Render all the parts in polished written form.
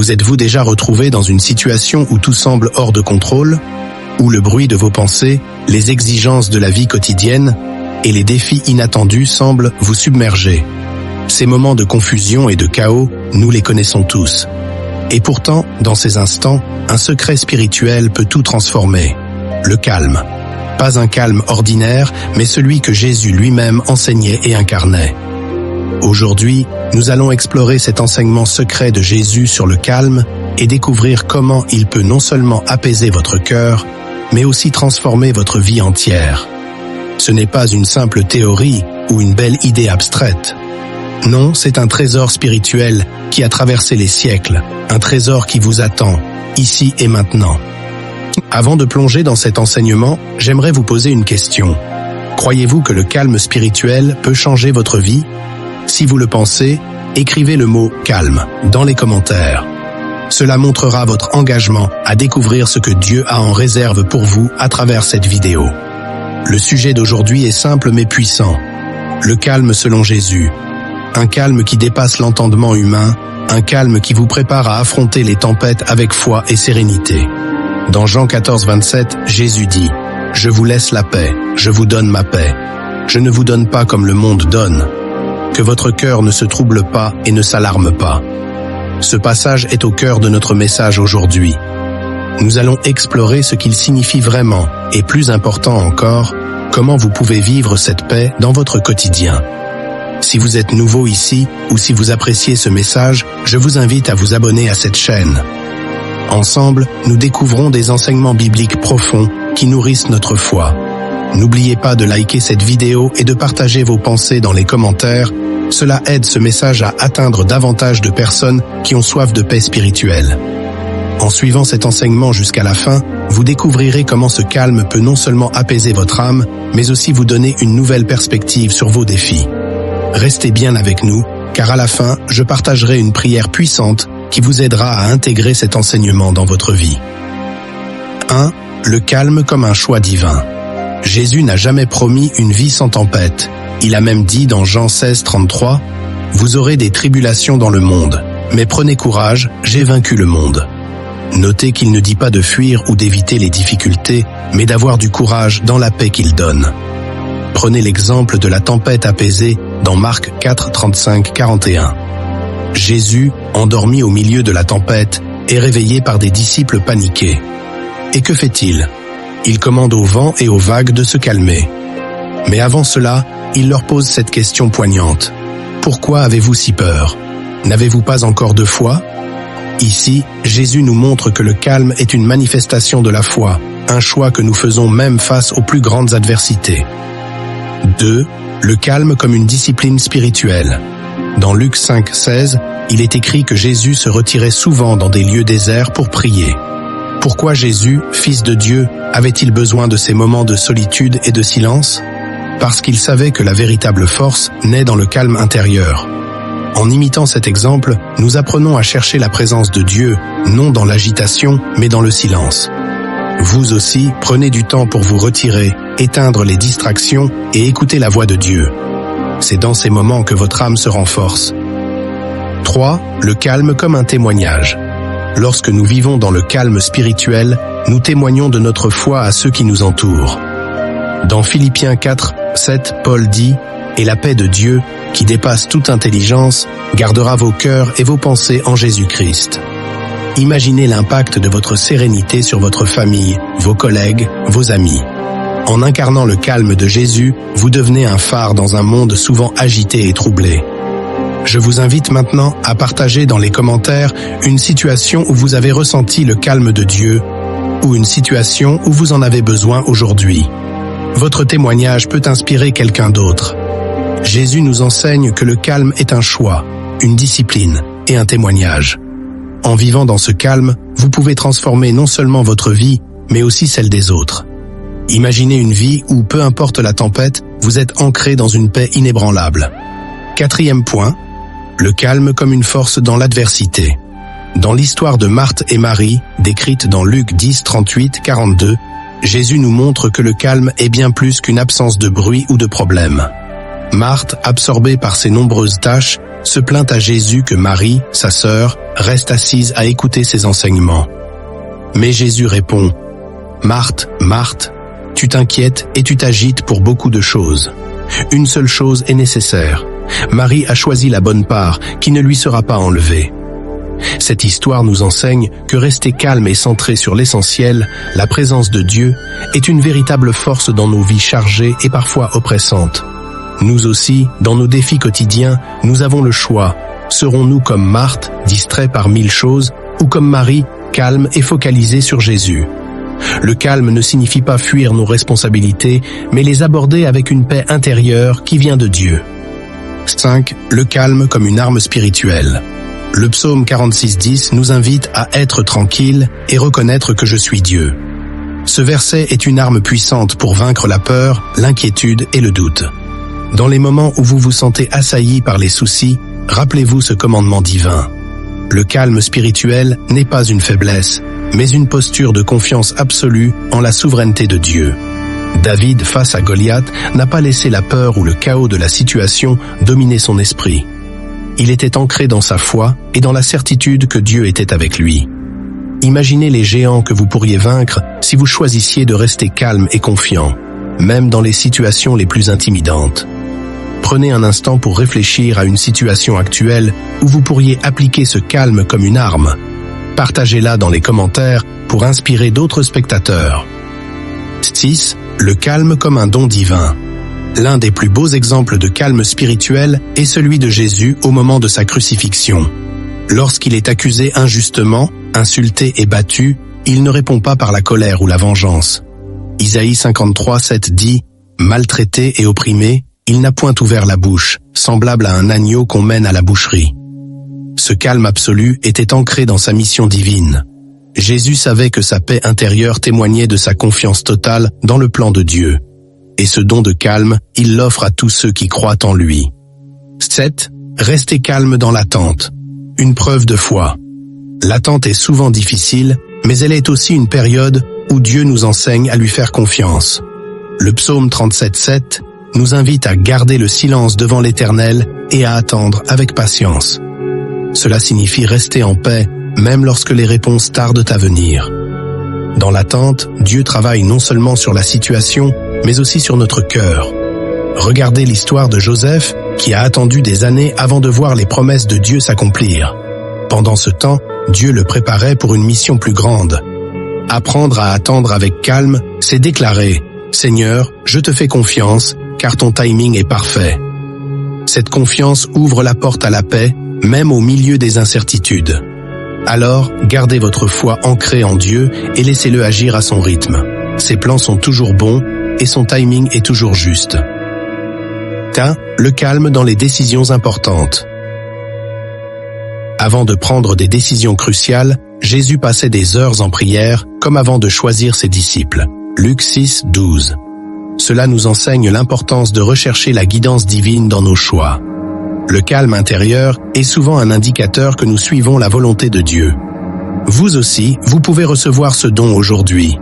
Vous êtes-vous déjà retrouvé dans une situation où tout semble hors de contrôle, où le bruit de vos pensées, les exigences de la vie quotidienne et les défis inattendus semblent vous submerger? Ces moments de confusion et de chaos, nous les connaissons tous. Et pourtant, dans ces instants, un secret spirituel peut tout transformer. Le calme. Pas un calme ordinaire, mais celui que Jésus lui-même enseignait et incarnait. Aujourd'hui, nous allons explorer cet enseignement secret de Jésus sur le calme et découvrir comment il peut non seulement apaiser votre cœur, mais aussi transformer votre vie entière. Ce n'est pas une simple théorie ou une belle idée abstraite. Non, c'est un trésor spirituel qui a traversé les siècles, un trésor qui vous attend, ici et maintenant. Avant de plonger dans cet enseignement, j'aimerais vous poser une question. Croyez-vous que le calme spirituel peut changer votre vie? Si vous le pensez, écrivez le mot « calme » dans les commentaires. Cela montrera votre engagement à découvrir ce que Dieu a en réserve pour vous à travers cette vidéo. Le sujet d'aujourd'hui est simple mais puissant. Le calme selon Jésus. Un calme qui dépasse l'entendement humain, un calme qui vous prépare à affronter les tempêtes avec foi et sérénité. Dans Jean 14, 27, Jésus dit « Je vous laisse la paix, je vous donne ma paix. Je ne vous donne pas comme le monde donne. Que votre cœur ne se trouble pas et ne s'alarme pas. » Ce passage est au cœur de notre message aujourd'hui. Nous allons explorer ce qu'il signifie vraiment et, plus important encore, comment vous pouvez vivre cette paix dans votre quotidien. Si vous êtes nouveau ici ou si vous appréciez ce message, je vous invite à vous abonner à cette chaîne. Ensemble, nous découvrons des enseignements bibliques profonds qui nourrissent notre foi. N'oubliez pas de liker cette vidéo et de partager vos pensées dans les commentaires. Cela aide ce message à atteindre davantage de personnes qui ont soif de paix spirituelle. En suivant cet enseignement jusqu'à la fin, vous découvrirez comment ce calme peut non seulement apaiser votre âme, mais aussi vous donner une nouvelle perspective sur vos défis. Restez bien avec nous, car à la fin, je partagerai une prière puissante qui vous aidera à intégrer cet enseignement dans votre vie. 1. Le calme comme un choix divin. Jésus n'a jamais promis une vie sans tempête. Il a même dit dans Jean 16, 33, « Vous aurez des tribulations dans le monde, mais prenez courage, j'ai vaincu le monde. » Notez qu'il ne dit pas de fuir ou d'éviter les difficultés, mais d'avoir du courage dans la paix qu'il donne. Prenez l'exemple de la tempête apaisée dans Marc 4, 35, 41. Jésus, endormi au milieu de la tempête, est réveillé par des disciples paniqués. Et que fait-il? Il commande au vent et aux vagues de se calmer. Mais avant cela, il leur pose cette question poignante. Pourquoi avez-vous si peur? N'avez-vous pas encore de foi? Ici, Jésus nous montre que le calme est une manifestation de la foi, un choix que nous faisons même face aux plus grandes adversités. 2. Le calme comme une discipline spirituelle. Dans Luc 5, 16, il est écrit que Jésus se retirait souvent dans des lieux déserts pour prier. Pourquoi Jésus, Fils de Dieu, avait-il besoin de ces moments de solitude et de silence? Parce qu'il savait que la véritable force naît dans le calme intérieur. En imitant cet exemple, nous apprenons à chercher la présence de Dieu, non dans l'agitation, mais dans le silence. Vous aussi, prenez du temps pour vous retirer, éteindre les distractions et écouter la voix de Dieu. C'est dans ces moments que votre âme se renforce. 3. Le calme comme un témoignage. Lorsque nous vivons dans le calme spirituel, nous témoignons de notre foi à ceux qui nous entourent. Dans Philippiens 4, 7, Paul dit « Et la paix de Dieu, qui dépasse toute intelligence, gardera vos cœurs et vos pensées en Jésus-Christ. » Imaginez l'impact de votre sérénité sur votre famille, vos collègues, vos amis. En incarnant le calme de Jésus, vous devenez un phare dans un monde souvent agité et troublé. Je vous invite maintenant à partager dans les commentaires une situation où vous avez ressenti le calme de Dieu ou une situation où vous en avez besoin aujourd'hui. Votre témoignage peut inspirer quelqu'un d'autre. Jésus nous enseigne que le calme est un choix, une discipline et un témoignage. En vivant dans ce calme, vous pouvez transformer non seulement votre vie, mais aussi celle des autres. Imaginez une vie où, peu importe la tempête, vous êtes ancré dans une paix inébranlable. 4e point, le calme comme une force dans l'adversité. Dans l'histoire de Marthe et Marie, décrite dans Luc 10, 38, 42, Jésus nous montre que le calme est bien plus qu'une absence de bruit ou de problème. Marthe, absorbée par ses nombreuses tâches, se plaint à Jésus que Marie, sa sœur, reste assise à écouter ses enseignements. Mais Jésus répond « Marthe, Marthe, tu t'inquiètes et tu t'agites pour beaucoup de choses. Une seule chose est nécessaire. Marie a choisi la bonne part qui ne lui sera pas enlevée. » Cette histoire nous enseigne que rester calme et centré sur l'essentiel, la présence de Dieu, est une véritable force dans nos vies chargées et parfois oppressantes. Nous aussi, dans nos défis quotidiens, nous avons le choix. Serons-nous comme Marthe, distraits par 1000 choses, ou comme Marie, calme et focalisé sur Jésus? Le calme ne signifie pas fuir nos responsabilités, mais les aborder avec une paix intérieure qui vient de Dieu. 5. Le calme comme une arme spirituelle. Le psaume 46:10 nous invite à être tranquille et reconnaître que je suis Dieu. Ce verset est une arme puissante pour vaincre la peur, l'inquiétude et le doute. Dans les moments où vous vous sentez assailli par les soucis, rappelez-vous ce commandement divin. Le calme spirituel n'est pas une faiblesse, mais une posture de confiance absolue en la souveraineté de Dieu. David, face à Goliath, n'a pas laissé la peur ou le chaos de la situation dominer son esprit. Il était ancré dans sa foi et dans la certitude que Dieu était avec lui. Imaginez les géants que vous pourriez vaincre si vous choisissiez de rester calme et confiant, même dans les situations les plus intimidantes. Prenez un instant pour réfléchir à une situation actuelle où vous pourriez appliquer ce calme comme une arme. Partagez-la dans les commentaires pour inspirer d'autres spectateurs. 6. Le calme comme un don divin. L'un des plus beaux exemples de calme spirituel est celui de Jésus au moment de sa crucifixion. Lorsqu'il est accusé injustement, insulté et battu, il ne répond pas par la colère ou la vengeance. Isaïe 53:7 dit « Maltraité et opprimé, il n'a point ouvert la bouche, semblable à un agneau qu'on mène à la boucherie. » Ce calme absolu était ancré dans sa mission divine. Jésus savait que sa paix intérieure témoignait de sa confiance totale dans le plan de Dieu. Et ce don de calme, il l'offre à tous ceux qui croient en lui. 7. Restez calme dans l'attente. Une preuve de foi. L'attente est souvent difficile, mais elle est aussi une période où Dieu nous enseigne à lui faire confiance. Le psaume 37:7 nous invite à garder le silence devant l'Éternel et à attendre avec patience. Cela signifie rester en paix, même lorsque les réponses tardent à venir. Dans l'attente, Dieu travaille non seulement sur la situation, mais aussi sur notre cœur. Regardez l'histoire de Joseph, qui a attendu des années avant de voir les promesses de Dieu s'accomplir. Pendant ce temps, Dieu le préparait pour une mission plus grande. Apprendre à attendre avec calme, c'est déclarer « Seigneur, je te fais confiance, car ton timing est parfait. » Cette confiance ouvre la porte à la paix, même au milieu des incertitudes. Alors, gardez votre foi ancrée en Dieu et laissez-le agir à son rythme. Ses plans sont toujours bons et son timing est toujours juste. Le calme dans les décisions importantes. Avant de prendre des décisions cruciales, Jésus passait des heures en prière, comme avant de choisir ses disciples. Luc 6:12. Cela nous enseigne l'importance de rechercher la guidance divine dans nos choix. Le calme intérieur est souvent un indicateur que nous suivons la volonté de Dieu. Vous aussi, vous pouvez recevoir ce don aujourd'hui.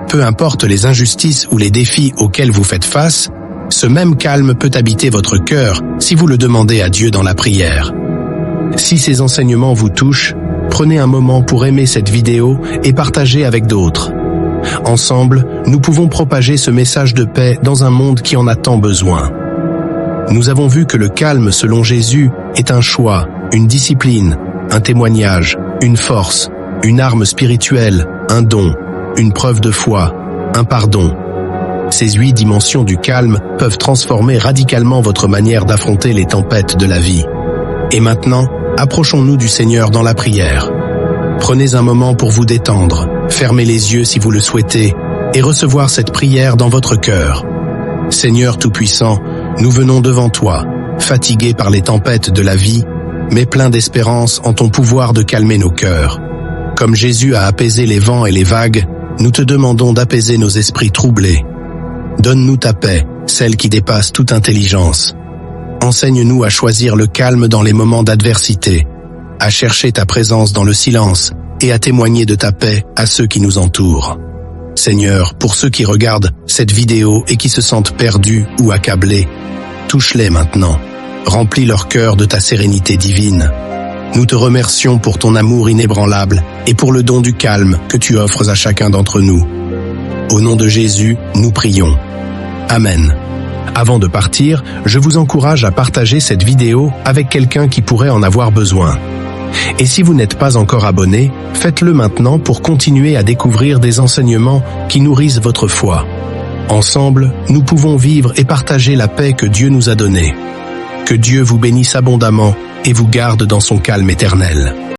Peu importe les injustices ou les défis auxquels vous faites face, ce même calme peut habiter votre cœur si vous le demandez à Dieu dans la prière. Si ces enseignements vous touchent, prenez un moment pour aimer cette vidéo et partager avec d'autres. Ensemble, nous pouvons propager ce message de paix dans un monde qui en a tant besoin. Nous avons vu que le calme, selon Jésus, est un choix, une discipline, un témoignage, une force, une arme spirituelle, un don, une preuve de foi, un pardon. Ces 8 dimensions du calme peuvent transformer radicalement votre manière d'affronter les tempêtes de la vie. Et maintenant, approchons-nous du Seigneur dans la prière. Prenez un moment pour vous détendre, fermez les yeux si vous le souhaitez, et recevoir cette prière dans votre cœur. Seigneur Tout-Puissant, nous venons devant toi, fatigués par les tempêtes de la vie, mais pleins d'espérance en ton pouvoir de calmer nos cœurs. Comme Jésus a apaisé les vents et les vagues, nous te demandons d'apaiser nos esprits troublés. Donne-nous ta paix, celle qui dépasse toute intelligence. Enseigne-nous à choisir le calme dans les moments d'adversité, à chercher ta présence dans le silence et à témoigner de ta paix à ceux qui nous entourent. Seigneur, pour ceux qui regardent cette vidéo et qui se sentent perdus ou accablés, Touche-les maintenant. Remplis leur cœur de ta sérénité divine. Nous te remercions pour ton amour inébranlable et pour le don du calme que tu offres à chacun d'entre nous. Au nom de Jésus, nous prions. Amen. Avant de partir, je vous encourage à partager cette vidéo avec quelqu'un qui pourrait en avoir besoin. Et si vous n'êtes pas encore abonné, faites-le maintenant pour continuer à découvrir des enseignements qui nourrissent votre foi. Ensemble, nous pouvons vivre et partager la paix que Dieu nous a donnée. Que Dieu vous bénisse abondamment et vous garde dans son calme éternel.